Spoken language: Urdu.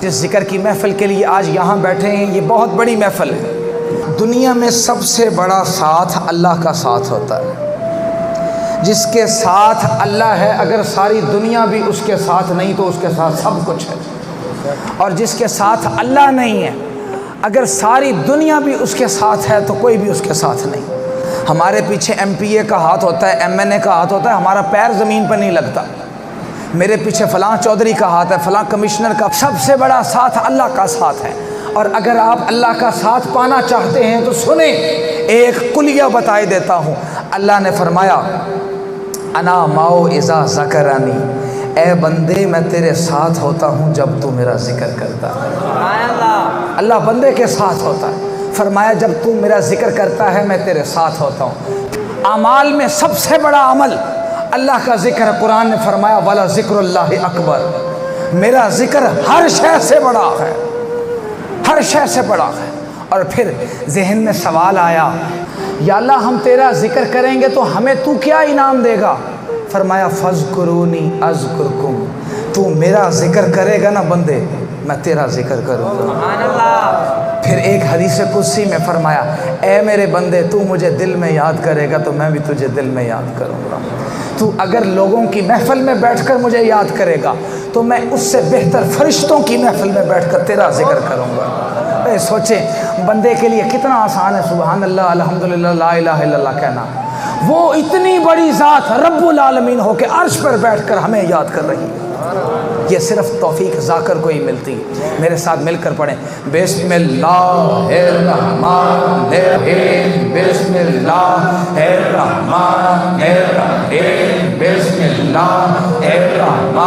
جس ذکر کی محفل کے لیے آج یہاں بیٹھے ہیں، یہ بہت بڑی محفل ہے۔ دنیا میں سب سے بڑا ساتھ اللہ کا ساتھ ہوتا ہے۔ جس کے ساتھ اللہ ہے، اگر ساری دنیا بھی اس کے ساتھ نہیں تو اس کے ساتھ سب کچھ ہے۔ اور جس کے ساتھ اللہ نہیں ہے، اگر ساری دنیا بھی اس کے ساتھ ہے تو کوئی بھی اس کے ساتھ نہیں۔ ہمارے پیچھے ایم پی اے کا ہاتھ ہوتا ہے، ایم این اے کا ہاتھ ہوتا ہے، ہمارا پیر زمین پر نہیں لگتا۔ میرے پیچھے فلاں چودھری کا ہاتھ ہے، فلاں کمشنر کا۔ سب سے بڑا ساتھ اللہ کا ساتھ ہے۔ اور اگر آپ اللہ کا ساتھ پانا چاہتے ہیں تو سنیں، ایک کلیہ بتائی دیتا ہوں۔ اللہ نے فرمایا انا ماؤ اذا ذکرانی، اے بندے میں تیرے ساتھ ہوتا ہوں جب تو میرا ذکر کرتا ہے۔ اللہ بندے کے ساتھ ہوتا ہے۔ فرمایا جب تو میرا ذکر کرتا ہے میں تیرے ساتھ ہوتا ہوں۔ اعمال میں سب سے بڑا عمل اللہ کا ذکر ہے۔ قرآن نے فرمایا وَلَا ذِكْرُ اللَّهِ اکبر، میرا ذکر ہر شے سے بڑا ہے، ہر شے سے بڑا ہے۔ اور پھر ذہن میں سوال آیا، یا اللہ ہم تیرا ذکر کریں گے تو ہمیں تو کیا انعام دے گا؟ فرمایا فَاذْكُرُونِي أَذْكُرْكُمْ، تو میرا ذکر کرے گا نا بندے، میں تیرا ذکر کروں گا۔ پھر ایک حدیث قدسی میں فرمایا اے میرے بندے تو مجھے دل میں یاد کرے گا تو میں بھی تجھے دل میں یاد کروں گا۔ تو اگر لوگوں کی محفل میں بیٹھ کر مجھے یاد کرے گا تو میں اس سے بہتر فرشتوں کی محفل میں بیٹھ کر تیرا ذکر کروں گا۔ اے سوچیں بندے کے لیے کتنا آسان ہے سبحان اللہ الحمدللہ لا الہ الا اللہ کہنا، وہ اتنی بڑی ذات رب العالمین ہو کے عرش پر بیٹھ کر ہمیں یاد کر رہی ہے۔ یہ صرف توفیق ذاکر کو ہی ملتی۔ میرے ساتھ مل کر پڑھیں بسم اللہ الرحمن الرحیم، بسم اللہ الرحمن الرحیم، بسم اللہ الرحمن